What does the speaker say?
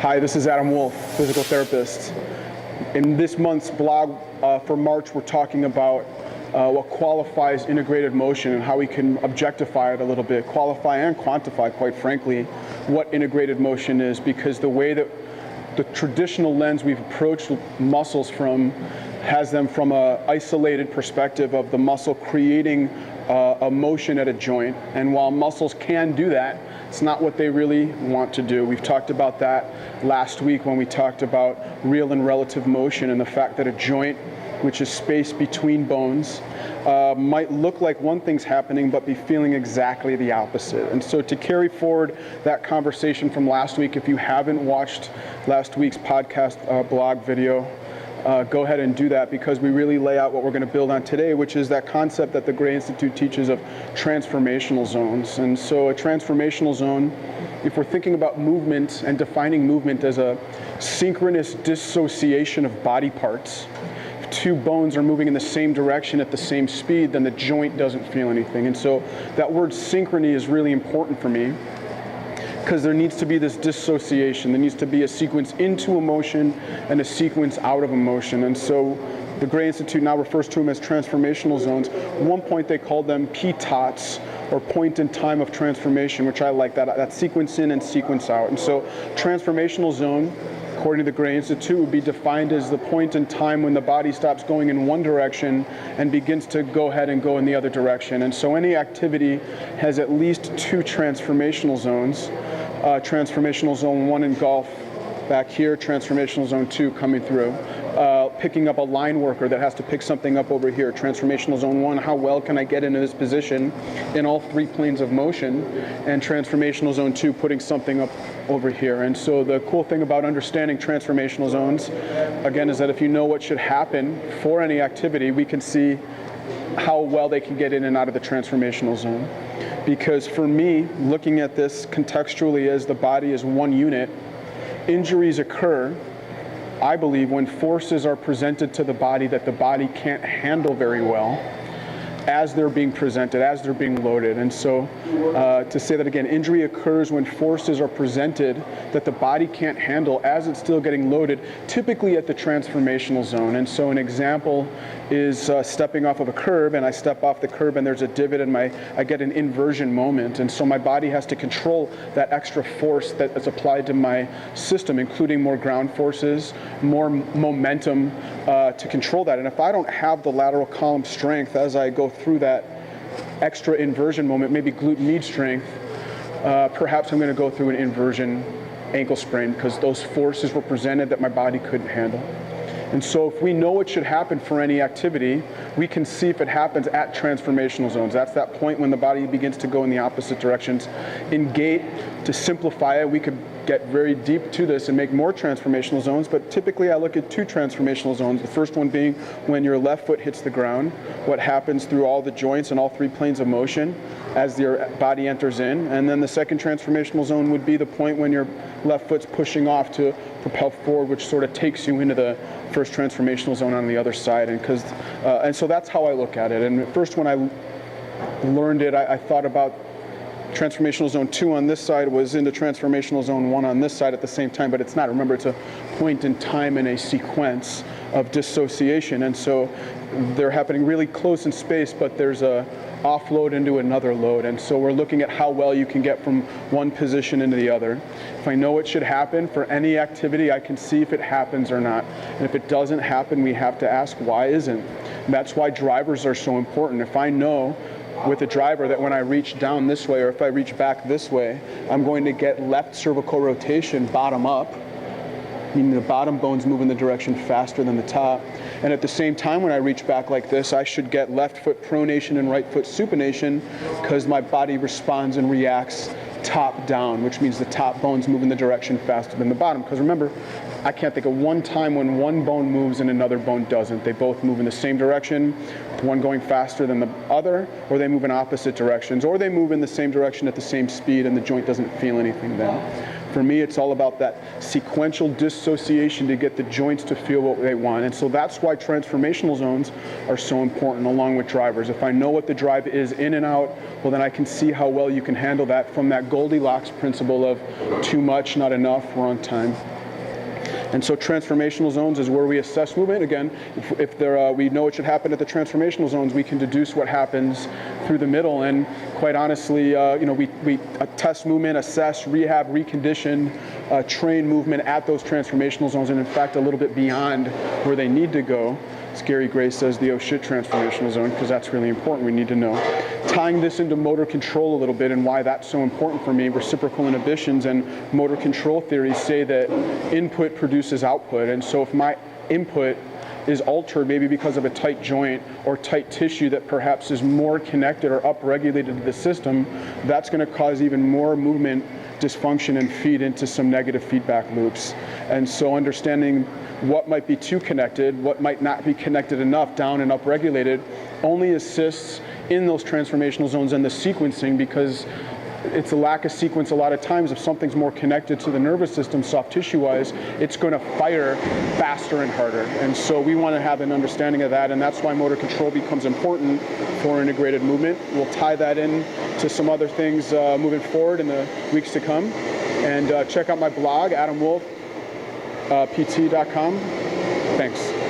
Hi, this is Adam Wolf, physical therapist. In this month's blog for March, we're talking about what qualifies integrated motion and how we can objectify it a little bit, qualify and quantify, quite frankly, what integrated motion is, because the way that the traditional lens we've approached muscles from has them from an isolated perspective of the muscle creating a motion at a joint. And while muscles can do that, it's not what they really want to do. We've talked about that last week when we talked about real and relative motion and the fact that a joint, which is space between bones, might look like one thing's happening but be feeling exactly the opposite. And so to carry forward that conversation from last week, if you haven't watched last week's podcast blog video, go ahead and do that, because we really lay out what we're going to build on today, which is that concept that the Gray Institute teaches of transformational zones. And so a transformational zone, if we're thinking about movement and defining movement as a synchronous dissociation of body parts, if two bones are moving in the same direction at the same speed, then the joint doesn't feel anything. And so that word synchrony is really important for me, because there needs to be this dissociation. There needs to be a sequence into a motion and a sequence out of a motion. And so the Gray Institute now refers to them as transformational zones. At one point they called them PTOTs, or point in time of transformation, which I like, that sequence in and sequence out. And so transformational zone, according to the Gray Institute, would be defined as the point in time when the body stops going in one direction and begins to go ahead and go in the other direction. And so any activity has at least two transformational zones. Transformational zone 1 in golf back here, transformational zone 2 coming through. Picking up a line worker that has to pick something up over here. Transformational zone 1, how well can I get into this position in all three planes of motion? And transformational zone 2, putting something up over here. And so the cool thing about understanding transformational zones, again, is that if you know what should happen for any activity, we can see how well they can get in and out of the transformational zone. Because for me, looking at this contextually as the body is one unit, injuries occur, I believe, when forces are presented to the body that the body can't handle very well as they're being presented, as they're being loaded. And so to say that again, injury occurs when forces are presented that the body can't handle as it's still getting loaded, typically at the transformational zone. And so an example is stepping off of a curb, and I step off the curb and there's a divot and I get an inversion moment. And so my body has to control that extra force that is applied to my system, including more ground forces, more momentum to control that. And if I don't have the lateral column strength as I go through that extra inversion moment, maybe glute med strength, perhaps I'm going to go through an inversion ankle sprain because those forces were presented that my body couldn't handle. And so if we know what should happen for any activity, we can see if it happens at transformational zones. That's that point when the body begins to go in the opposite directions. In gait, to simplify it, we could get very deep to this and make more transformational zones, but typically I look at two transformational zones. The first one being when your left foot hits the ground, what happens through all the joints and all three planes of motion as your body enters in. And then the second transformational zone would be the point when your left foot's pushing off to propel forward, which sort of takes you into the first transformational zone on the other side. And so that's how I look at it. And at first when I learned it, I thought about transformational zone 2 on this side was into transformational zone 1 on this side at the same time, but it's not. Remember, it's a point in time in a sequence of dissociation. And so they're happening really close in space, but there's a offload into another load. And so we're looking at how well you can get from one position into the other. If I know what should happen for any activity, I can see if it happens or not. And if it doesn't happen, we have to ask, why isn't? And that's why drivers are so important. If I know with a driver that when I reach down this way or if I reach back this way, I'm going to get left cervical rotation bottom up, meaning the bottom bones move in the direction faster than the top. And at the same time, when I reach back like this, I should get left foot pronation and right foot supination because my body responds and reacts top down, which means the top bones move in the direction faster than the bottom. Because remember, I can't think of one time when one bone moves and another bone doesn't. They both move in the same direction, one going faster than the other, or they move in opposite directions, or they move in the same direction at the same speed and the joint doesn't feel anything then. For me, it's all about that sequential dissociation to get the joints to feel what they want. And so that's why transformational zones are so important along with drivers. If I know what the drive is in and out, well, then I can see how well you can handle that from that Goldilocks principle of too much, not enough, wrong time. And so transformational zones is where we assess movement. Again, if we know what should happen at the transformational zones, we can deduce what happens through the middle. And quite honestly, we test movement, assess, rehab, recondition, train movement at those transformational zones, and in fact, a little bit beyond where they need to go. As Gary Gray says, the oh shit transformational zone, because that's really important. We need to know. Tying this into motor control a little bit and why that's so important for me, reciprocal inhibitions and motor control theories say that input produces output. And so if my input is altered, maybe because of a tight joint or tight tissue that perhaps is more connected or upregulated to the system, that's going to cause even more movement dysfunction and feed into some negative feedback loops. And so understanding what might be too connected, what might not be connected enough, down and upregulated, only assists in those transformational zones and the sequencing, because it's a lack of sequence a lot of times. If something's more connected to the nervous system, soft tissue-wise, it's going to fire faster and harder. And so we want to have an understanding of that, and that's why motor control becomes important for integrated movement. We'll tie that in to some other things moving forward in the weeks to come. And check out my blog, AdamWolfPT.com. Thanks.